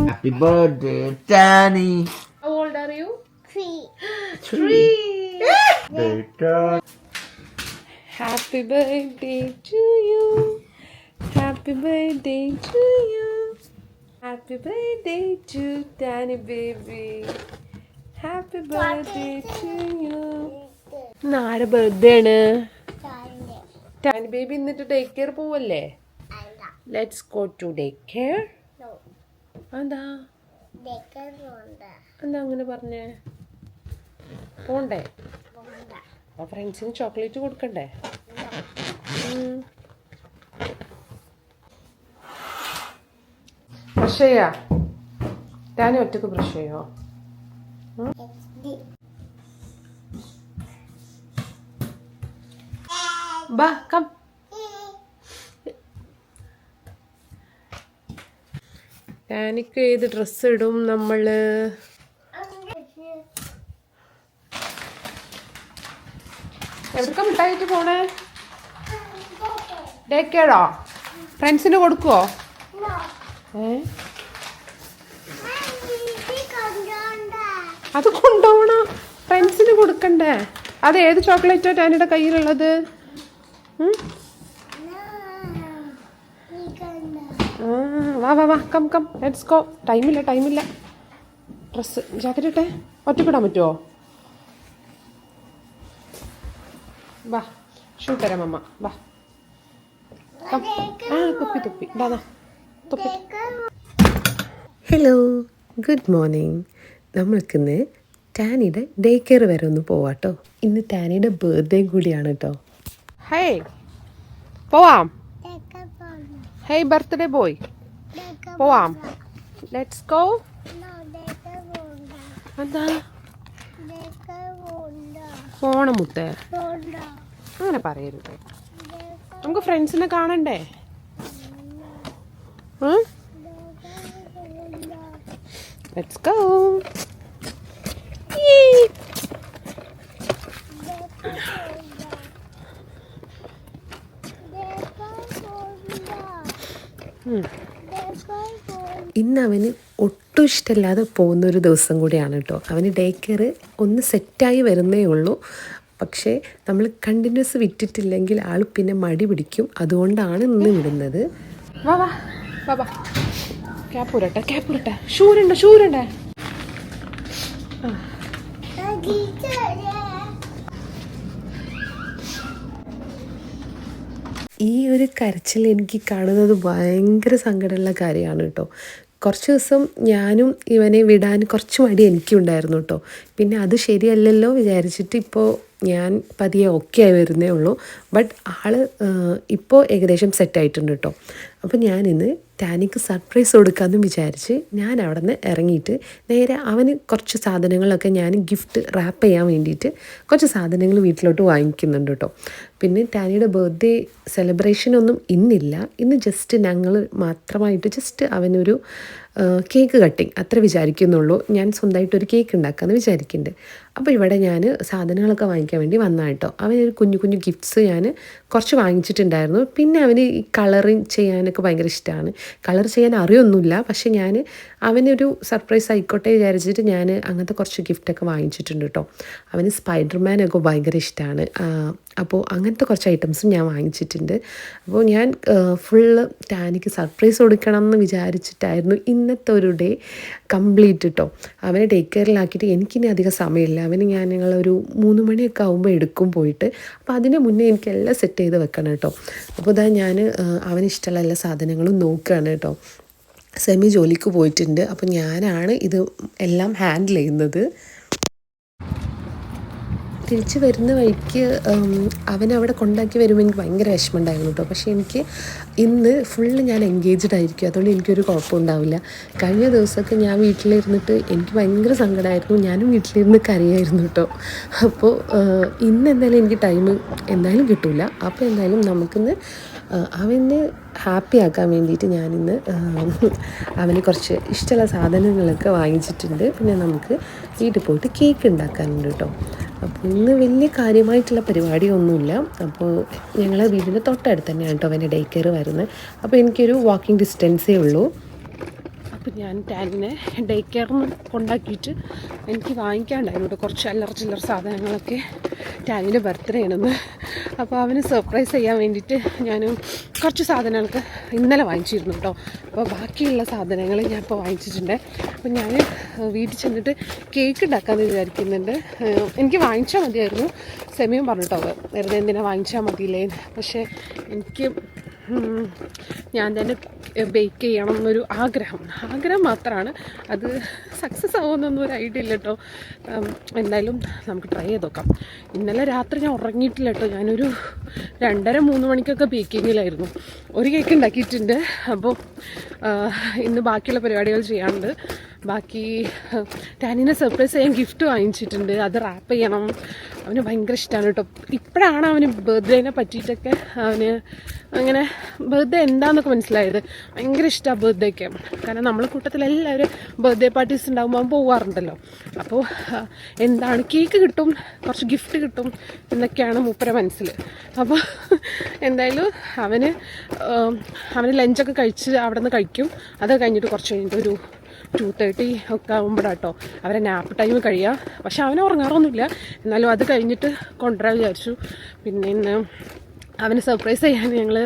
Happy birthday, Danny. How old are you? 3. 3. Birthday. Happy birthday to you. Happy birthday to you. Happy birthday to Danny baby. Happy birthday to you. ആരുടെ birthday ആണ്? Tani baby എന്നിട്ട് day care പോവല്ലേ? Let's go to day care. എന്താ എന്താ അങ്ങനെ പറഞ്ഞേ? പോണ്ടേ? ആ ഫ്രണ്ട്സിന് ചോക്ലേറ്റ് കൊടുക്കണ്ടേ? ബ്രഷ് ചെയ്യാ? ടാനി ഒറ്റക്ക് ബ്രഷ് ചെയ്യോ? ബാ കം. ടാനിക്ക് ഏത് ഡ്രസ്സ് ഇടും നമ്മള്? എവിടേക്കാ മിഠായിട്ട് പോണേ? ഡേ കെയറോ? ഫ്രണ്ട്സിന് കൊടുക്കുവോ? അത് കൊണ്ടുപോകണോ? ഫ്രണ്ട്സിന് കൊടുക്കണ്ടേ? അത് ഏത് ചോക്ലേറ്റാ ടാനിയുടെ കയ്യിലുള്ളത്? വാ വാ വാ കം കം ലെറ്റ്സ് ഗോ. ടൈമില്ല. ഡ്രസ്സ് ജാക്കറ്റ് ഇട്ടെ. ഒറ്റക്കിടാൻ പറ്റുമോ? വാ ഷൂ തരാം അമ്മ. വാ തുപ്പി ദാ തുപ്പി. Hello, good morning. നമ്മൾക്കിന്ന് ടാനിയുടെ ഡേ കെയർ വരെ ഒന്ന് പോവാട്ടോ. ഇന്ന് ടാനിയുടെ ബർത്ത്ഡേ കൂടിയാണ് കേട്ടോ. ഹേയ് പോവാം. ഹേയ് ബർത്ത്ഡേ ബോയ്, പോവാം. Let's go. എന്താ പോണം മുത്തേ? അങ്ങനെ പറയരുത്. നമുക്ക് ഫ്രണ്ട്സിനെ കാണണ്ടേ? Let's go. ഇന്ന് അവന് ഒട്ടും ഇഷ്ടമില്ലാതെ പോകുന്നൊരു ദിവസം കൂടിയാണ് കേട്ടോ. അവന് ഡേ കെയർ ഒന്ന് സെറ്റായി വരുന്നേ ഉള്ളൂ. പക്ഷേ നമ്മൾ കണ്ടിന്യൂസ് വിറ്റിട്ടില്ലെങ്കിൽ ആൾ പിന്നെ മടി പിടിക്കും. അതുകൊണ്ടാണ് ഇന്ന് വിടുന്നത്. വാ വാ വാ വാ. ക്യാപ്പൂരട്ടെ. ഷൂരുണ്ടേ? ഈ ഒരു കരച്ചിൽ എനിക്ക് കാണുന്നത് ഭയങ്കര സങ്കടമുള്ള കാര്യമാണ് കേട്ടോ. കുറച്ച് ദിവസം ഞാനും ഇവനെ വിടാൻ കുറച്ച് മടി എനിക്കും ഉണ്ടായിരുന്നു കേട്ടോ. പിന്നെ അത് ശരിയല്ലല്ലോ വിചാരിച്ചിട്ട് ഇപ്പോൾ ഞാൻ പതിയെ ഓക്കെ ആയി വരുന്നേ ഉള്ളൂ. ബട്ട് ആൾ ഇപ്പോൾ ഏകദേശം സെറ്റായിട്ടുണ്ട് കേട്ടോ. അപ്പോൾ ഞാനിന്ന് ടാനിക്ക് സർപ്രൈസ് കൊടുക്കാമെന്ന് വിചാരിച്ച് ഞാൻ അവിടെ നിന്ന് ഇറങ്ങിയിട്ട് നേരെ അവന് കുറച്ച് സാധനങ്ങളൊക്കെ ഞാൻ ഗിഫ്റ്റ് റാപ്പ് ചെയ്യാൻ വേണ്ടിയിട്ട് കുറച്ച് സാധനങ്ങൾ വീട്ടിലോട്ട് വാങ്ങിക്കുന്നുണ്ട് കേട്ടോ. പിന്നെ ടാനിയുടെ ബർത്ത്ഡേ സെലിബ്രേഷനൊന്നും ഇന്നില്ല. ഇന്ന് ജസ്റ്റ് ഞങ്ങൾ മാത്രമായിട്ട് ജസ്റ്റ് അവനൊരു കേക്ക് കട്ടിങ് അത്ര വിചാരിക്കുന്നുള്ളൂ. ഞാൻ സ്വന്തമായിട്ടൊരു കേക്ക് ഉണ്ടാക്കാമെന്ന് വിചാരിക്കുന്നുണ്ട്. അപ്പോൾ ഇവിടെ ഞാൻ സാധനങ്ങളൊക്കെ വാങ്ങിക്കാൻ വേണ്ടി വന്നാൽ കേട്ടോ. അവനൊരു കുഞ്ഞു ഗിഫ്റ്റ്സ് ഞാൻ കുറച്ച് വാങ്ങിച്ചിട്ടുണ്ടായിരുന്നു. പിന്നെ അവന് ഈ കളറിങ് ചെയ്യാനൊക്കെ ഭയങ്കര ഇഷ്ടമാണ്. കളർ ചെയ്യാൻ അറിയൊന്നുമില്ല, പക്ഷേ ഞാൻ അവനൊരു സർപ്രൈസ് ആയിക്കോട്ടെ വിചാരിച്ചിട്ട് ഞാൻ അങ്ങനത്തെ കുറച്ച് ഗിഫ്റ്റൊക്കെ വാങ്ങിച്ചിട്ടുണ്ട് കേട്ടോ. അവന് സ്പൈഡർമാനൊക്കെ ഭയങ്കര ഇഷ്ടമാണ്. അപ്പോൾ അങ്ങനത്തെ കുറച്ച് ഐറ്റംസും ഞാൻ വാങ്ങിച്ചിട്ടുണ്ട്. അപ്പോൾ ഞാൻ ഫുള്ള് ടാനിക്ക് സർപ്രൈസ് കൊടുക്കണം എന്ന് വിചാരിച്ചിട്ടായിരുന്നു ഇന്നത്തെ ഒരു ഡേ കംപ്ലീറ്റ് കേട്ടോ. അവനെ ടേക്ക് കെയറിലാക്കിയിട്ട് എനിക്കിനി അധികം സമയമില്ല. അവന് ഞങ്ങളൊരു 3 മണിയൊക്കെ ആകുമ്പോൾ എടുക്കും പോയിട്ട്. അപ്പോൾ അതിന് മുന്നേ എനിക്കെല്ലാം സെറ്റ് ചെയ്ത് വെക്കണം കേട്ടോ. അപ്പോൾ ഇതാ ഞാൻ അവന് ഇഷ്ടമുള്ള എല്ലാ സാധനങ്ങളും നോക്കുകയാണ് കേട്ടോ. സെമി ജോലിക്ക് പോയിട്ടുണ്ട്. അപ്പോൾ ഞാനാണ് ഇത് എല്ലാം ഹാൻഡിൽ ചെയ്യുന്നത്. തിരിച്ച് വരുന്ന വഴിക്ക് അവനവിടെ കൊണ്ടാക്കി വരുമ്പോൾ എനിക്ക് ഭയങ്കര വിഷമം ഉണ്ടായിരുന്നു കേട്ടോ. പക്ഷേ എനിക്ക് ഇന്ന് ഫുള്ള് ഞാൻ എൻഗേജ്ഡ് ആയിരിക്കും. അതുകൊണ്ട് എനിക്കൊരു കുഴപ്പമുണ്ടാവില്ല. കഴിഞ്ഞ ദിവസമൊക്കെ ഞാൻ വീട്ടിലിരുന്നിട്ട് എനിക്ക് ഭയങ്കര സങ്കടമായിരുന്നു. ഞാനും വീട്ടിലിരുന്ന് കരയായിരുന്നു കേട്ടോ. അപ്പോൾ ഇന്ന് എന്തായാലും എനിക്ക് ടൈം എന്തായാലും കിട്ടില്ല. അപ്പോൾ എന്തായാലും നമുക്കിന്ന് അവന് ഹാപ്പി ആക്കാൻ വേണ്ടിയിട്ട് ഞാനിന്ന് അവന് കുറച്ച് ഇഷ്ടമുള്ള സാധനങ്ങളൊക്കെ വാങ്ങിച്ചിട്ടുണ്ട്. പിന്നെ നമുക്ക് വീട്ടിൽ പോയിട്ട് കേക്ക് ഉണ്ടാക്കാനുണ്ട് കേട്ടോ. അപ്പോൾ ഇന്ന് വലിയ കാര്യമായിട്ടുള്ള പരിപാടിയൊന്നുമില്ല. അപ്പോൾ ഞങ്ങളെ വീടിൻ്റെ തൊട്ടടുത്ത് തന്നെയാണ് കേട്ടോ അവൻ്റെ ഡേ കെയർ വരുന്നത്. അപ്പോൾ എനിക്കൊരു വാക്കിംഗ് ഡിസ്റ്റൻസേ ഉള്ളൂ. അപ്പോൾ ഞാൻ ടാനിനെ ഡേ കെയറിന് കൊണ്ടാക്കിയിട്ട് എനിക്ക് വാങ്ങിക്കാണ്ടായിരുന്നു കേട്ടോ കുറച്ച് ചില്ലറ സാധനങ്ങളൊക്കെ. ടാനിൻ്റെ ബർത്ത്ഡേ ആണെന്ന്. അപ്പോൾ അവന് സർപ്രൈസ് ചെയ്യാൻ വേണ്ടിയിട്ട് ഞാൻ കുറച്ച് സാധനങ്ങൾക്ക് ഇന്നലെ വാങ്ങിച്ചിരുന്നു കേട്ടോ. അപ്പോൾ ബാക്കിയുള്ള സാധനങ്ങൾ ഞാൻ ഇപ്പോൾ വാങ്ങിച്ചിട്ടുണ്ട്. അപ്പോൾ ഞാൻ വീട്ടിൽ ചെന്നിട്ട് കേക്ക് ഉണ്ടാക്കാമെന്ന് വിചാരിക്കുന്നുണ്ട്. എനിക്ക് വാങ്ങിച്ചാൽ മതിയായിരുന്നു, സെമിയും പറഞ്ഞിട്ടോ വെറുതെ എന്തിനാ വാങ്ങിച്ചാൽ മതിയില്ലേ. പക്ഷേ എനിക്ക് ഞാൻ തന്നെ ബേക്ക് ചെയ്യണം എന്നൊരു ആഗ്രഹം മാത്രമാണ്. അത് സക്സസ് ആവുമെന്നൊന്നും ഒരു ഐഡിയ ഇല്ല കേട്ടോ. എന്തായാലും നമുക്ക് ട്രൈ ചെയ്ത് നോക്കാം. ഇന്നലെ രാത്രി ഞാൻ ഉറങ്ങിയിട്ടില്ല കേട്ടോ. ഞാനൊരു 2:30-3 മണിക്കൊക്കെ ബേക്കിങ്ങിലായിരുന്നു. ഒരു കേക്ക് ഉണ്ടാക്കിയിട്ടുണ്ട്. അപ്പോൾ ഇന്ന് ബാക്കിയുള്ള പരിപാടികൾ ചെയ്യാനുണ്ട്. ബാക്കി ടാനിനെ സർപ്രൈസ് ചെയ്യാൻ ഗിഫ്റ്റ് വാങ്ങിച്ചിട്ടുണ്ട്. അത് റാപ്പ് ചെയ്യണം. അവന് ഭയങ്കര ഇഷ്ടമാണ് കേട്ടോ. ഇപ്പോഴാണ് അവന് ബർത്ത്ഡേനെ പറ്റിയിട്ടൊക്കെ അവന് അങ്ങനെ ബർത്ത്ഡേ എന്താണെന്നൊക്കെ മനസ്സിലായത്. ഭയങ്കര ഇഷ്ടമാണ് ബർത്ത്ഡേക്ക്. കാരണം നമ്മളെ കൂട്ടത്തിലെല്ലാവരും ബർത്ത്ഡേ പാർട്ടീസ് ഉണ്ടാകുമ്പോൾ അവൻ പോകാറുണ്ടല്ലോ. അപ്പോൾ എന്താണ് കേക്ക് കിട്ടും, കുറച്ച് ഗിഫ്റ്റ് കിട്ടും എന്നൊക്കെയാണ് മൂപ്പരെ മനസ്സിൽ. അപ്പോൾ എന്തായാലും അവന് ലഞ്ചൊക്കെ കഴിച്ച് അവിടെ നിന്ന് കഴിക്കും. അത് കഴിഞ്ഞിട്ട് കുറച്ച് കഴിഞ്ഞിട്ട് ഒരു 2:30 ഒക്കെ ആകുമ്പോഴാട്ടോ അവരെ നാപ്പ് ടൈം കഴിയുക. പക്ഷെ അവനെ ഉറങ്ങാറൊന്നുമില്ല. എന്നാലും അത് കഴിഞ്ഞിട്ട് കൊണ്ടുവരാൻ വിചാരിച്ചു. പിന്നെ ഇന്ന് അവന് സർപ്രൈസ് ചെയ്യാൻ ഞങ്ങൾ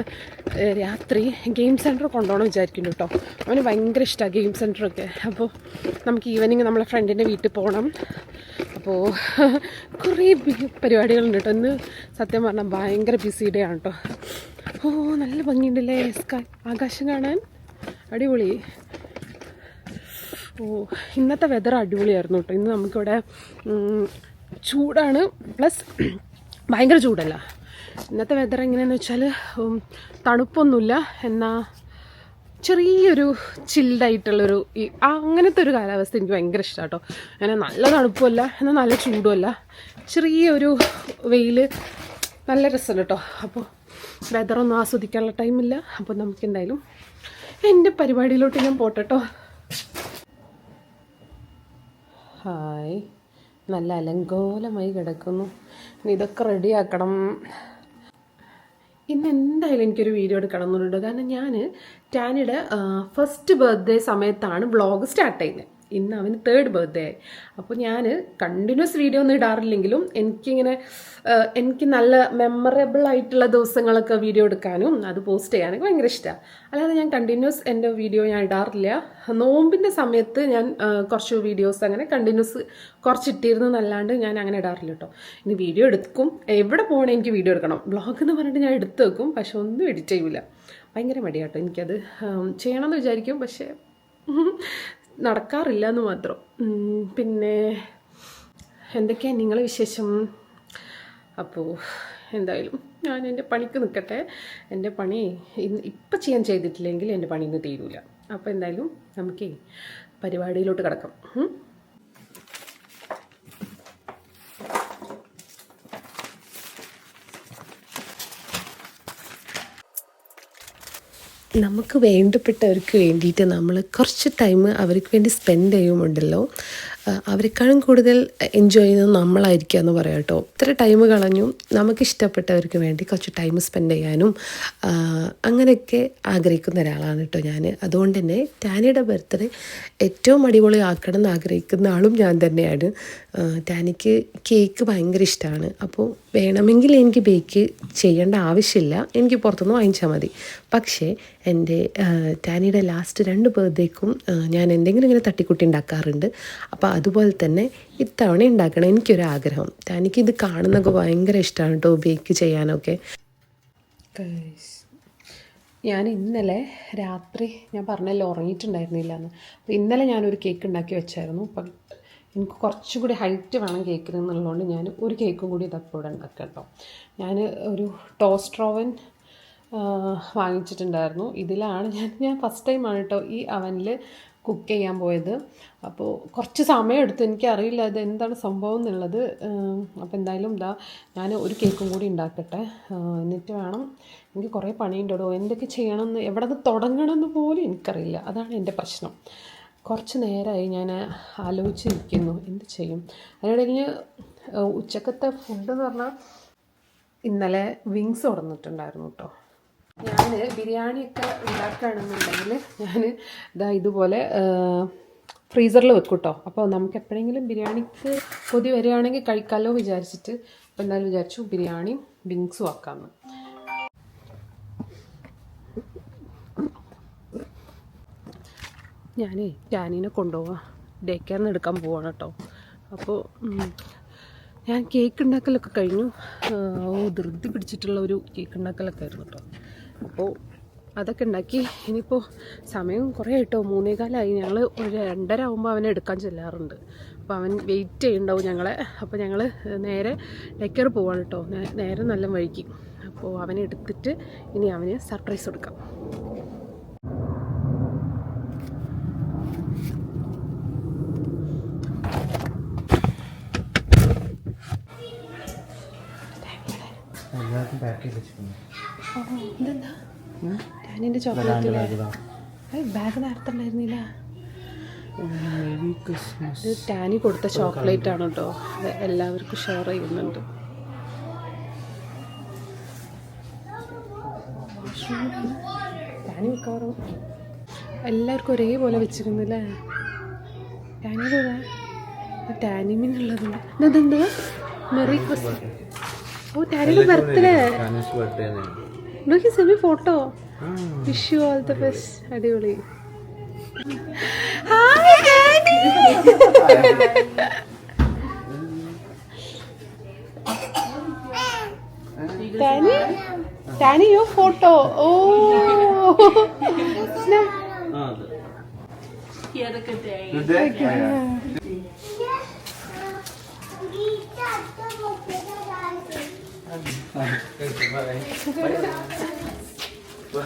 രാത്രി ഗെയിം സെൻറ്റർ കൊണ്ടുപോകണം വിചാരിക്കുന്നു കേട്ടോ. അവന് ഭയങ്കര ഇഷ്ടമാണ് ഗെയിം സെൻറ്ററൊക്കെ. അപ്പോൾ നമുക്ക് ഈവനിങ് നമ്മളെ ഫ്രണ്ടിൻ്റെ വീട്ടിൽ പോകണം. അപ്പോൾ കുറേ പരിപാടികളുണ്ട് കേട്ടോ. ഇന്ന് സത്യം പറഞ്ഞാൽ ഭയങ്കര ബിസി ഡേ ആണ് കേട്ടോ. നല്ല ഭംഗിയുണ്ടല്ലേ സ്കൈ, ആകാശം കാണാൻ അടിപൊളി. ഇന്നത്തെ വെതർ അടിപൊളിയായിരുന്നു കേട്ടോ. ഇന്ന് നമുക്കിവിടെ ചൂടാണ്, പ്ലസ് ഭയങ്കര ചൂടല്ല. ഇന്നത്തെ വെതർ എങ്ങനെയാണെന്ന് വെച്ചാൽ തണുപ്പൊന്നുമില്ല, എന്നാൽ ചെറിയൊരു ചിൽഡായിട്ടുള്ളൊരു അങ്ങനത്തെ ഒരു കാലാവസ്ഥ എനിക്ക് ഭയങ്കര ഇഷ്ടമാണ് കേട്ടോ. അങ്ങനെ നല്ല തണുപ്പുമല്ല, എന്നാൽ നല്ല ചൂടുമല്ല, ചെറിയൊരു വെയിൽ, നല്ല രസമല്ല കേട്ടോ. അപ്പോൾ വെതറൊന്നും ആസ്വദിക്കാനുള്ള ടൈമില്ല. അപ്പോൾ നമുക്ക് എന്തായാലും എൻ്റെ പരിപാടിയിലോട്ട് ഞാൻ പോട്ടെ കേട്ടോ. ഹായ്, നല്ല അലങ്കോലമായി കിടക്കുന്നു. ഇനി ഇതൊക്കെ റെഡിയാക്കണം. ഇന്ന് എന്തായാലും എനിക്കൊരു വീഡിയോ എടുക്കണം എന്നുണ്ട്. കാരണം ഞാൻ ടാനിയുടെ ഫസ്റ്റ് ബർത്ത്ഡേ സമയത്താണ് വ്ളോഗ് സ്റ്റാർട്ട് ചെയ്യുന്നത്. ഇന്ന് അവന് 3rd ബർത്ത്ഡേ ആയി. അപ്പോൾ ഞാൻ കണ്ടിന്യൂസ് വീഡിയോ ഒന്നും ഇടാറില്ലെങ്കിലും എനിക്ക് നല്ല മെമ്മറബിൾ ആയിട്ടുള്ള ദിവസങ്ങളൊക്കെ വീഡിയോ എടുക്കാനും അത് പോസ്റ്റ് ചെയ്യാനൊക്കെ ഭയങ്കര ഇഷ്ടമാണ്. അല്ലാതെ ഞാൻ കണ്ടിന്യൂസ് എൻ്റെ വീഡിയോ ഞാൻ ഇടാറില്ല. നോമ്പിൻ്റെ സമയത്ത് ഞാൻ കുറച്ച് വീഡിയോസ് അങ്ങനെ കണ്ടിന്യൂസ് കുറച്ചിട്ടിരുന്നു എന്നല്ലാണ്ട് ഞാൻ അങ്ങനെ ഇടാറില്ല കേട്ടോ. ഇനി വീഡിയോ എടുക്കും, എവിടെ പോകണം എനിക്ക് വീഡിയോ എടുക്കണം, വ്ളോഗ് എന്ന് പറഞ്ഞിട്ട് ഞാൻ എടുത്ത് വെക്കും. പക്ഷെ ഒന്നും എഡിറ്റ് ചെയ്യില്ല. ഭയങ്കര മടിയാട്ടോ എനിക്കത്. ചെയ്യണമെന്ന് വിചാരിക്കും, പക്ഷേ നടക്കാറില്ല എന്ന് മാത്രം. പിന്നെ എന്തൊക്കെയാണ് നിങ്ങളെ വിശേഷം? അപ്പോൾ എന്തായാലും ഞാൻ എൻ്റെ പണിക്ക് നിൽക്കട്ടെ. എൻ്റെ പണി ഇപ്പം ചെയ്തിട്ടില്ലെങ്കിൽ എൻ്റെ പണി ഇന്ന് തീരൂല. അപ്പോൾ എന്തായാലും നമുക്ക് പരിപാടിയിലോട്ട് കിടക്കാം. നമുക്ക് വേണ്ടപ്പെട്ടവർക്ക് വേണ്ടിയിട്ട് നമ്മൾ കുറച്ച് ടൈം അവർക്ക് വേണ്ടി സ്പെൻഡ് ചെയ്യുമുണ്ടല്ലോ, അവരെക്കാളും കൂടുതൽ എൻജോയ് ചെയ്യുന്നത് നമ്മളായിരിക്കുക എന്ന് പറയാം കേട്ടോ. ഇത്ര ടൈം കളഞ്ഞു നമുക്കിഷ്ടപ്പെട്ടവർക്ക് വേണ്ടി കുറച്ച് ടൈം സ്പെൻഡ് ചെയ്യാനും അങ്ങനെയൊക്കെ ആഗ്രഹിക്കുന്ന ഒരാളാണ് കേട്ടോ ഞാൻ. അതുകൊണ്ട് തന്നെ ടാനിയുടെ ബർത്ത്ഡേ ഏറ്റവും അടിപൊളി ആക്കണം എന്ന് ആഗ്രഹിക്കുന്ന ആളും ഞാൻ തന്നെയാണ്. ടാനിക്ക് കേക്ക് ഭയങ്കര ഇഷ്ടമാണ്. അപ്പോൾ വേണമെങ്കിൽ എനിക്ക് ബേക്ക് ചെയ്യേണ്ട ആവശ്യമില്ല, എനിക്ക് പുറത്തുനിന്ന് വാങ്ങിച്ചാൽ മതി. പക്ഷേ എൻ്റെ ടാനിയുടെ ലാസ്റ്റ് 2 ബർത്ത്ഡേക്കും ഞാൻ എന്തെങ്കിലും ഇങ്ങനെ തട്ടിക്കുട്ടി ഉണ്ടാക്കാറുണ്ട്. അപ്പോൾ അതുപോലെ തന്നെ ഇത്തവണ ഉണ്ടാക്കണം എനിക്കൊരാഗ്രഹം. എനിക്കിത് കാണുന്നതൊക്കെ ഭയങ്കര ഇഷ്ടമാണ് കേട്ടോ, ബേക്ക് ചെയ്യാനൊക്കെ. ഞാൻ ഇന്നലെ രാത്രി ഞാൻ പറഞ്ഞല്ലോ ഉറങ്ങിയിട്ടുണ്ടായിരുന്നില്ല എന്ന്. അപ്പോൾ ഇന്നലെ ഞാനൊരു കേക്ക് ഉണ്ടാക്കി വെച്ചായിരുന്നു. അപ്പം എനിക്ക് കുറച്ചും കൂടി ഹൈറ്റ് വേണം കേക്കിന് എന്നുള്ളതുകൊണ്ട് ഞാൻ ഒരു കേക്കും കൂടി ഇതപ്പോൾ ഇവിടെ ഉണ്ടാക്കാം കേട്ടോ. ഞാൻ ഒരു ടോസ്റ്റർ ഓവൻ വാങ്ങിച്ചിട്ടുണ്ടായിരുന്നു. ഇതിലാണ് ഞാൻ ഫസ്റ്റ് ടൈമാണ് കേട്ടോ ഈ അവനിൽ കുക്ക് ചെയ്യാൻ പോയത്. അപ്പോൾ കുറച്ച് സമയം എടുത്തു, എനിക്കറിയില്ല ഇത് എന്താണ് സംഭവം എന്നുള്ളത്. അപ്പോൾ എന്തായാലും ഞാൻ ഒരു കേക്കും കൂടി ഉണ്ടാക്കട്ടെ, എന്നിട്ട് വേണം. എനിക്ക് കുറേ പണിയുണ്ടോ, എന്തൊക്കെ ചെയ്യണമെന്ന്, എവിടെ നിന്ന് തുടങ്ങണമെന്ന് പോലും എനിക്കറിയില്ല. അതാണ് എൻ്റെ പ്രശ്നം. കുറച്ച് നേരമായി ഞാൻ ആലോചിച്ചിരിക്കുന്നു എന്ത് ചെയ്യും. അതിനിടയിൽ ഉച്ചക്കത്തെ ഫുഡ് എന്ന് പറഞ്ഞാൽ ഇന്നലെ വിങ്സ് കൊടുത്തിട്ടുണ്ടായിരുന്നു കേട്ടോ. ഞാൻ ബിരിയാണിയൊക്കെ ഉണ്ടാക്കുകയാണെന്നുണ്ടെങ്കിൽ ഞാൻ ഇതുപോലെ ഫ്രീസറിൽ വെക്കും കേട്ടോ. അപ്പോൾ നമുക്ക് എപ്പോഴെങ്കിലും ബിരിയാണിക്ക് കൊതി വരികയാണെങ്കിൽ കഴിക്കാമല്ലോ വിചാരിച്ചിട്ട് അപ്പോൾ എന്തായാലും വിചാരിച്ചു ബിരിയാണിയും വിങ്സും ആക്കാമെന്ന്. ഞാനേ ജാനീനെ കൊണ്ടുപോവാം, ഡേ കെയറിന് എടുക്കാൻ പോവാണ് കേട്ടോ. അപ്പോൾ ഞാൻ കേക്ക് ഉണ്ടാക്കലൊക്കെ കഴിഞ്ഞു. ധൃതി പിടിച്ചിട്ടുള്ള ഒരു കേക്ക് ഉണ്ടാക്കലൊക്കെ ആയിരുന്നു കേട്ടോ. അപ്പോൾ അതൊക്കെ ഉണ്ടാക്കി ഇനിയിപ്പോൾ സമയം കുറേ ആയിട്ടോ, 3:15 ഞങ്ങൾ ഒരു 2:30 ആകുമ്പോൾ അവനെ എടുക്കാൻ ചെല്ലാറുണ്ട്. അപ്പോൾ അവൻ വെയിറ്റ് ചെയ്യുന്നുണ്ടാവും ഞങ്ങളെ. അപ്പോൾ ഞങ്ങൾ നേരെ ഡേ കെയർ പോവാണ് കേട്ടോ. നേരെ നല്ല വഴിക്ക്. അപ്പോൾ അവനെ എടുത്തിട്ട് ഇനി അവന് സർപ്രൈസ് കൊടുക്കാം. ഇതെന്താ ടാനിൻ്റെ ചോക്ലേറ്റ്? ബാഗ് നേരത്തെ ഉണ്ടായിരുന്നില്ല. ഇത് ടാനി കൊടുത്ത ചോക്ലേറ്റ് ആണ് കേട്ടോ. അത് എല്ലാവർക്കും ഷെയർ ചെയ്യുന്നുണ്ട്. ടാനി മിക്കവാറും എല്ലാവർക്കും ഒരേപോലെ വെച്ചിരുന്നില്ലേ. ടാനിയുടെ ടാനിമിനുള്ളതുണ്ട്. ഇതെന്താ മെറി ക്രിസ്മസ്. ഓ ടാനിയുടെ ബർത്ത്ഡേ. നോക്കി സെമി photo. Wish you all the best. അടിപൊളി. ഹായ് ടാനി. ടാനി ടാനി യോ ഫോട്ടോ. ഓ He had a good day. Good day? So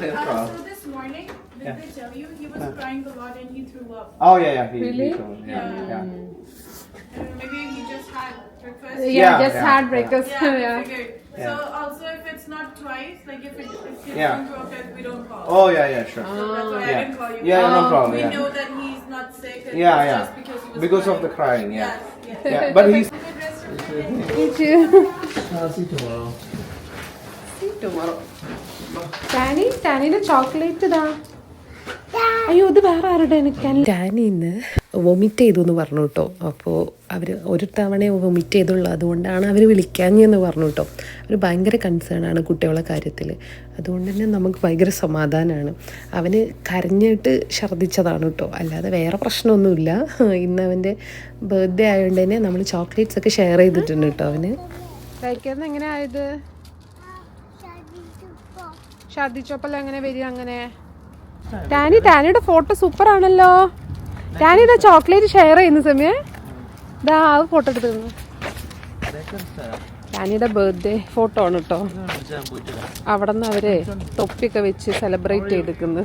this morning, did they tell you he was crying a lot and he threw up? Oh yeah. Really? Yeah. Maybe he just had breakfast. just had breakfast. Yeah, I figured. So also if it's not twice, like if you don't throw up, we don't call. Oh yeah, sure. So that's why I didn't call you. Yeah, no problem. We Yeah. know that he's not sick. And Yeah, it's yeah. just because he was Because of crying. the crying, yeah. Yes. Yeah, but he's. I'll see tomorrow. ടാനിയുടെ chocolate ഇതാ. അയ്യോ ഇത് വേറെ ആരുടെ? ടാനി ഇന്ന് vomit ചെയ്തു എന്ന് പറഞ്ഞു കേട്ടോ. അപ്പോൾ അവർ ഒരു തവണ വൊമിറ്റ് ചെയ്തുള്ളൂ, അതുകൊണ്ടാണ് അവർ വിളിക്കാഞ്ഞെന്ന് പറഞ്ഞു കേട്ടോ. അവർ ഭയങ്കര കൺസേൺ ആണ് കുട്ടികളുടെ കാര്യത്തിൽ. അതുകൊണ്ട് തന്നെ നമുക്ക് ഭയങ്കര സമാധാനമാണ്. അവന് കരഞ്ഞിട്ട് ഛർദ്ദിച്ചതാണ് കേട്ടോ, അല്ലാതെ വേറെ പ്രശ്നമൊന്നുമില്ല. ഇന്ന് അവൻ്റെ ബർത്ത്ഡേ ആയതുകൊണ്ട് തന്നെ നമ്മൾ ചോക്ലേറ്റ്സ് ഒക്കെ ഷെയർ ചെയ്തിട്ടുണ്ട് കേട്ടോ അവന്. കഴിക്കുന്നത് എങ്ങനെ ആയത്? ഛർദ്ദിച്ചപ്പോൾ എങ്ങനെ വരിക? അങ്ങനെ ടാനിയുടെ ഫോട്ടോ സൂപ്പർ ആണല്ലോ. ടാനിയുടെ ചോക്ലേറ്റ് ഷെയർ ചെയ്യുന്ന സമയം ഇതാ ഫോട്ടോ എടുത്തിരുന്നു. ടാനിയുടെ ബർത്ത്ഡേ ഫോട്ടോ ആണ് കേട്ടോ. അവിടെ നിന്ന് അവര് തൊപ്പിയൊക്കെ വെച്ച് സെലിബ്രേറ്റ് ചെയ്തിരിക്കുന്നു.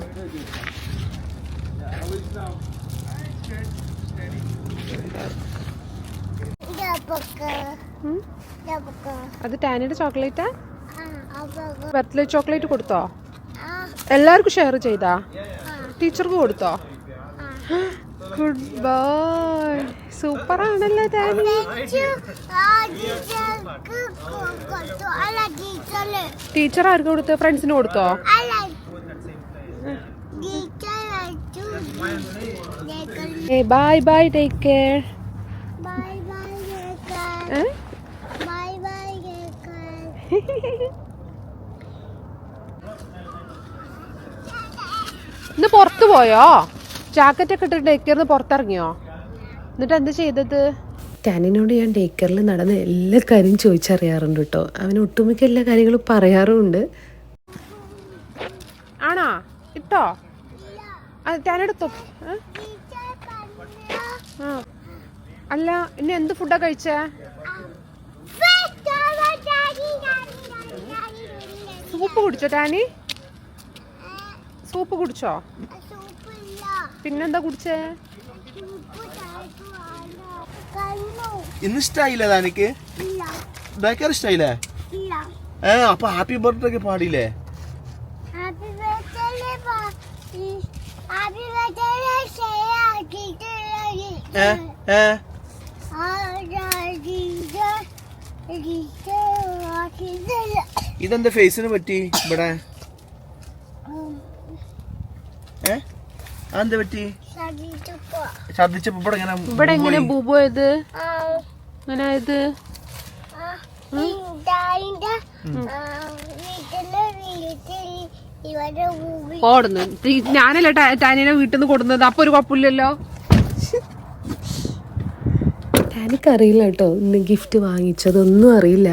അത് ടാനിയുടെ ചോക്ലേറ്റാ? ബർത്ത്ഡേ ചോക്ലേറ്റ് കൊടുത്തോ? എല്ലാവർക്കും ഷെയർ ചെയ്താ? ടീച്ചർക്ക് കൊടുത്തോ? Good bye. സൂപ്പർ ആണല്ലോ ടാനി. ടീച്ചർ ആർക്ക് കൊടുത്തോ? ഫ്രണ്ട്സിന് കൊടുത്തോ? Bye bye, take care. ഇന്ന് പുറത്തു പോയോ? ജാക്കറ്റൊക്കെ ഇട്ടിട്ട് ഡേക്കറിന്ന് പുറത്തിറങ്ങിയോ? എന്നിട്ട് എന്താ ചെയ്തത്? ടാനിനോട് ഞാൻ ഡേക്കറിൽ നടന്ന എല്ലാ കാര്യം ചോദിച്ചറിയാറുണ്ട് കേട്ടോ. അവന് ഒട്ടുമിക്ക എല്ലാ കാര്യങ്ങളും പറയാറുമുണ്ട്. ആണോ? ഇട്ടോ? ടാനെടുത്തോ? അല്ല ഇനി എന്ത് ഫുഡാ കഴിച്ചേ? സൂപ്പ് കുടിച്ചോ ടാനി? സൂപ്പ് കുടിച്ചോ? പിന്നെന്താ കുടിച്ചേ? ഇന്ന് ഇഷ്ടായില്ലേ തനിക്ക്? ബേക്കർ ഇഷ്ടായില്ലേ? അപ്പൊ ഹാപ്പി ബർത്ത്ഡേ ഒക്കെ പാടിയില്ലേ? ഏ ഏ ഇതെന്താ ഫേസിന് പറ്റി ഇവിടെ? ഏ അതെന്താ പറ്റി? ഛർദിച്ചപ്പോ ഇവിടെ എങ്ങനെ ബൂബോയത് അങ്ങനെ ഇത് ഓടുന്നു. ഞാനല്ല ടാനിനെ വീട്ടിൽ നിന്ന് കൊടുക്കുന്നത്. അപ്പൊ ഒരു കുഴപ്പമില്ലല്ലോ. എനിക്കറിയില്ല കേട്ടോ ഇന്ന് ഗിഫ്റ്റ് വാങ്ങിച്ചതൊന്നും അറിയില്ല.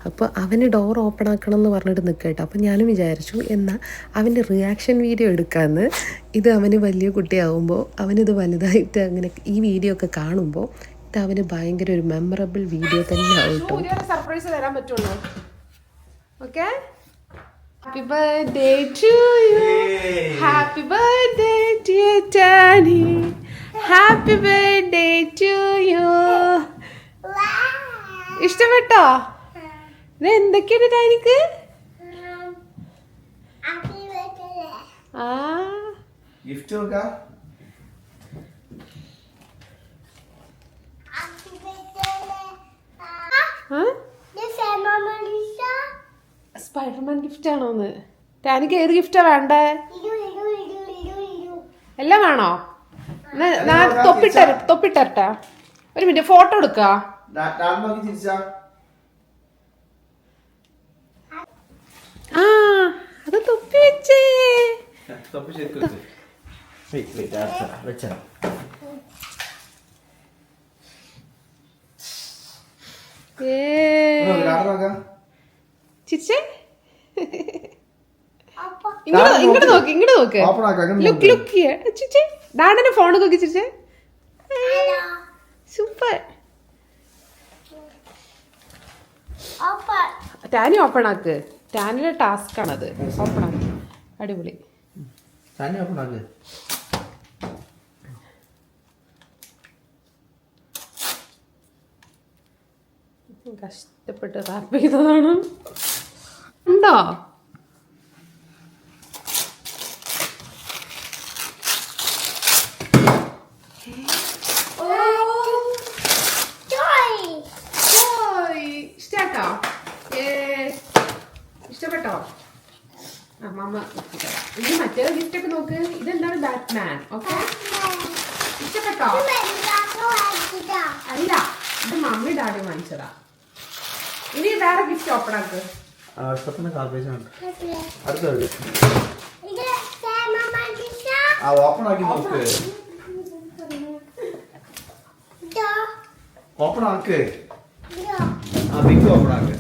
അപ്പോൾ അവന് ഡോർ ഓപ്പൺ ആക്കണം എന്ന് പറഞ്ഞിട്ട് നിൽക്കട്ടോ. അപ്പോൾ ഞാനും വിചാരിച്ചു എന്നാൽ അവൻ്റെ റിയാക്ഷൻ വീഡിയോ എടുക്കാമെന്ന്. ഇത് അവന് വലിയ കുട്ടിയാവുമ്പോൾ അവനിത് വലുതായിട്ട് അങ്ങനെ ഈ വീഡിയോ ഒക്കെ കാണുമ്പോൾ ഇത് അവന് ഭയങ്കര ഒരു മെമ്മറബിൾ വീഡിയോ തന്നെ ആവും കേട്ടോ. സർപ്രൈസ് തരാൻ പറ്റുള്ളൂ. Okay, happy birthday to you, happy birthday dear Tani, happy birthday to you. ഇഷ്ടപ്പെട്ടോ? ഇത് എന്തൊക്കെയാണ് ടാനിക്ക്? ആ ഗിഫ്റ്റ് നോക്കാം. സ്പൈഡർമാൻ ഗിഫ്റ്റ് ആണോന്ന്? ടാനിക്ക് ഏത് ഗിഫ്റ്റാ വേണ്ടേ? എല്ലാം വേണോ? തൊപ്പിട്ടരട്ടെ. ഒരു മിനിറ്റ്, ഫോട്ടോ എടുക്ക. ആ അത് തൊപ്പി വെച്ചേ. ചിരിച്ചേ. ഇങ്ങോട്ട് നോക്ക്. ലുക്ക് ചിരിച്ചേ. ഡാഡിന്റെ ഫോൺ നോക്കി ചിരിച്ചേ. സൂപ്പർ. ടാനി ഓപ്പൺ ആക്ക്. ടാനിയുടെ ടാസ്ക് ആണത്. ഓപ്പൺ ആക്കി. അടിപൊളി. കഷ്ടപ്പെട്ട് റാപ്പ് ചെയ്തതാണ്. ഉണ്ടോ? ഇഷ്ടപ്പെട്ടോ? അമ്മ ഇനി മറ്റേ ഗിഫ്റ്റ് ഒക്കെ നോക്ക്. ഇതെന്താണ്? ബാറ്റ്മാൻ. ഓക്കെ, ഇഷ്ടപ്പെട്ടോ? അല്ല, ഇത് മമ്മി ഡാഡി വാങ്ങിച്ചതാ. ഇനി വേറെ ഗിഫ്റ്റ് ഓപ്പൺ ആക്ക്. ഓപ്പൺ ആക്കി നോക്ക്. ഓപ്പൺ ആക്ക്. ബിഗ് ഓപ്പൺ ആക്ക്.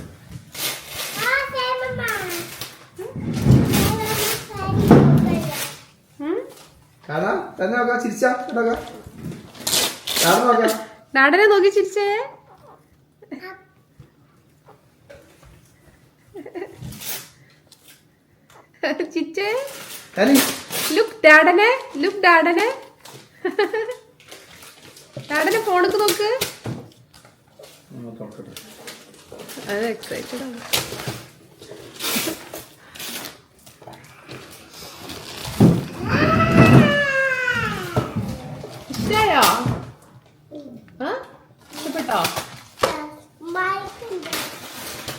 ഡാഡനെ നോക്കി ചിരിച്ചേ. ചിരിച്ചേ. ലുക്ക് ഡാഡനെ. ഡാഡനെ ഫോണൊക്കെ നോക്ക്. അത് എക്സൈറ്റഡ് ആണ്. ഇഷ്ടമായോ? ഇഷ്ടപ്പെട്ടോ?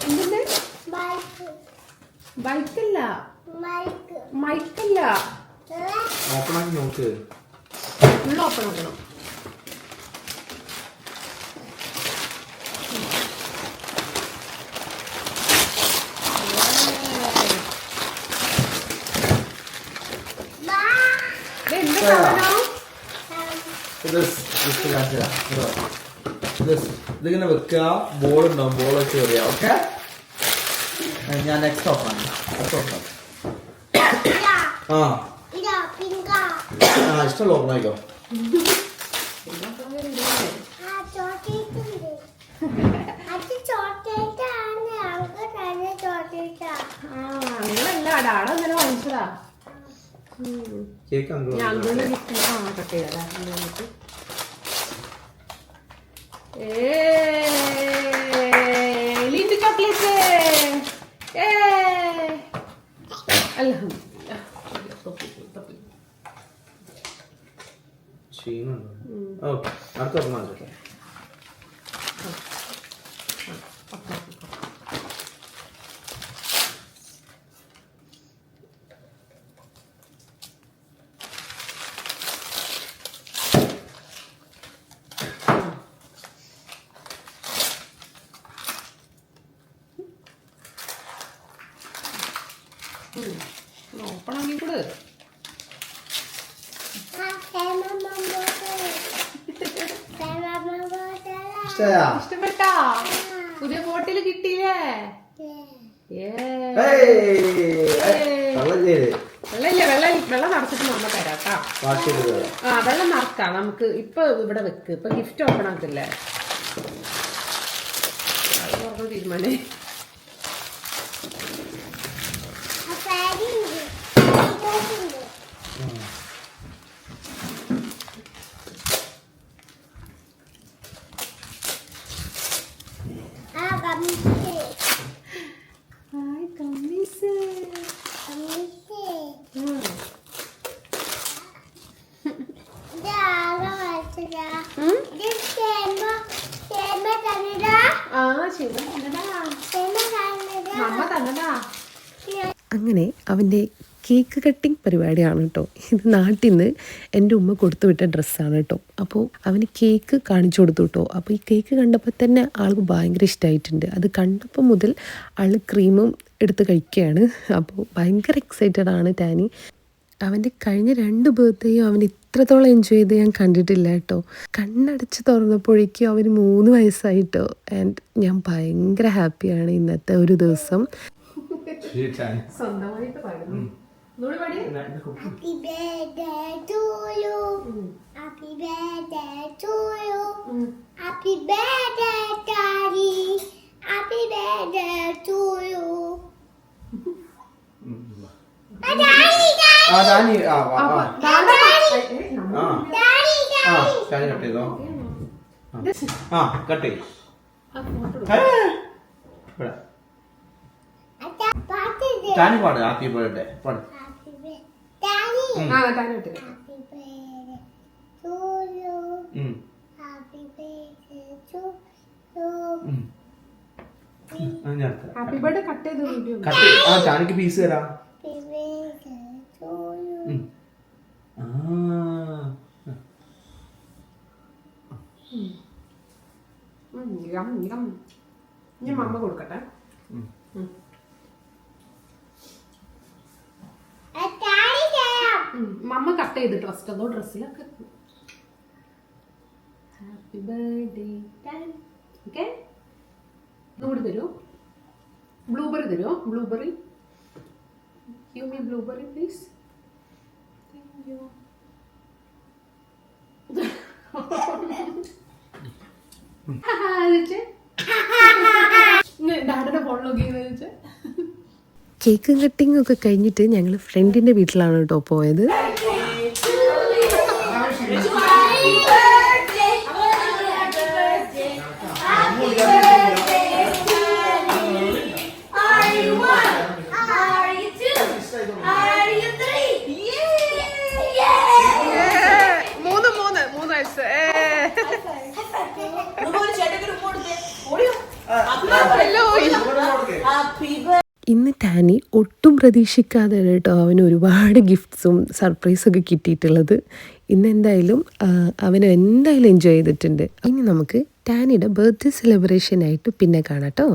എന്തിന്റെ? ബൈക്കല്ല, മൈക്കല്ല. ഓപ്പൺ ആക്കി നോക്ക്. ഫുൾ ഓപ്പൺ ആക്കണം. ഇതിങ്ങനെ വെക്കുക. ബോൾ ഉണ്ടാവും. ബോൾ വെച്ച് വരിക. ഓക്കെ, ഞാൻ നെക്സ്റ്റ് ഓഫാണ്. ഇഷ്ടമല്ല ഓപ്പൺ ആയിക്കോ. അങ്ങനല്ല, ഡാഡ അങ്ങനെ വാങ്ങിച്ചതാ. Cake Lindt chocolate. അൽഹംദുലില്ലാഹ്. ക്ഷീണുണ്ടോ? ഓക്കെ, അടുത്ത ഓർമ്മ വെച്ചോ. ഓപ്പണാക്കി കൂടെ ഇഷ്ടമായോ? ഇഷ്ടപ്പെട്ടാ? പുതിയ ബോട്ടിൽ കിട്ടിയില്ലേ? വെള്ളം നിറച്ചിട്ട് നമ്മ തരാട്ടാ. ആ, വെള്ളം നിറക്കാം നമുക്ക്. ഇപ്പൊ ഇവിടെ വെക്ക്. ഇപ്പൊ ഗിഫ്റ്റ് ഓപ്പൺ ആക്കില്ലേ? തീരുമാനേ. അങ്ങനെ അവൻ്റെ കേക്ക് കട്ടിങ് പരിപാടിയാണ് കേട്ടോ. ഇത് നാട്ടിൽ നിന്ന് എൻ്റെ ഉമ്മ കൊടുത്തുവിട്ട ഡ്രസ്സാണ് കേട്ടോ. അപ്പോൾ അവന് കേക്ക് കാണിച്ചു കൊടുത്തു കേട്ടോ. അപ്പോൾ ഈ കേക്ക് കണ്ടപ്പോൾ തന്നെ ആൾക്ക് ഭയങ്കര ഇഷ്ടമായിട്ടുണ്ട്. അത് കണ്ടപ്പോൾ മുതൽ ആൾ ക്രീമും എടുത്ത് കഴിക്കുകയാണ്. അപ്പോൾ ഭയങ്കര എക്സൈറ്റഡ് ആണ് ടാനി. അവൻ്റെ കഴിഞ്ഞ 2 ബർത്ത്ഡേയും അവൻ ഇത്രത്തോളം എൻജോയ് ചെയ്ത് ഞാൻ കണ്ടിട്ടില്ല കേട്ടോ. കണ്ണടച്ച് തുറന്നപ്പോഴേക്കും അവന് 3 വയസ്സായിട്ടോ. ആൻഡ് ഞാൻ ഭയങ്കര ഹാപ്പിയാണ് ഇന്നത്തെ ഒരു ദിവസം. സ്വന്തമായിട്ട് പാടുന്നു. Happy birthday to you. Happy birthday to you. Happy birthday, Daddy. Happy birthday to you. Daddy, Daddy. Cut ചെയ്തോ? കട്ട് ചെയ്തു. ടാനി പാട്. ഹാപ്പി ബർത്ത്ഡേ പാട്. Daddy. Tani Happy birthday to you. Happy birthday to you. Happy birthday cut ചെയ്ത് video. ടാനിക്ക് piece തരാം. Happy birthday to you. ഞാൻ മമ്മ കൊടുക്കട്ടെ. മമ്മ cut ചെയ്തിട്ട് first അതോ ഡ്രസ്സിലൊക്കെ. Happy birthday. ഓക്കെ, ഇതുകൂടി തരൂ. ബ്ലൂബെറി തരുമോ? Blueberry. Give me blueberry, please. Thank you. ഡാഡിന്റെ ഫോൺ നോക്കി. കേക്ക് കട്ടിങ് ഒക്കെ കഴിഞ്ഞിട്ട് ഞങ്ങൾ ഫ്രണ്ടിൻ്റെ വീട്ടിലാണ് കേട്ടോ പോയത്. ഇന്ന് ടാനി ഒട്ടും പ്രതീക്ഷിക്കാതെയാണ് കേട്ടോ അവന് ഒരുപാട് ഗിഫ്റ്റ്സും സർപ്രൈസൊക്കെ കിട്ടിയിട്ടുള്ളത്. ഇന്ന് എന്തായാലും അവന് എന്തായാലും എൻജോയ് ചെയ്തിട്ടുണ്ട്. ഇനി നമുക്ക് ടാനിയുടെ ബർത്ത്ഡേ സെലിബ്രേഷനായിട്ട് പിന്നെ കാണാം കേട്ടോ.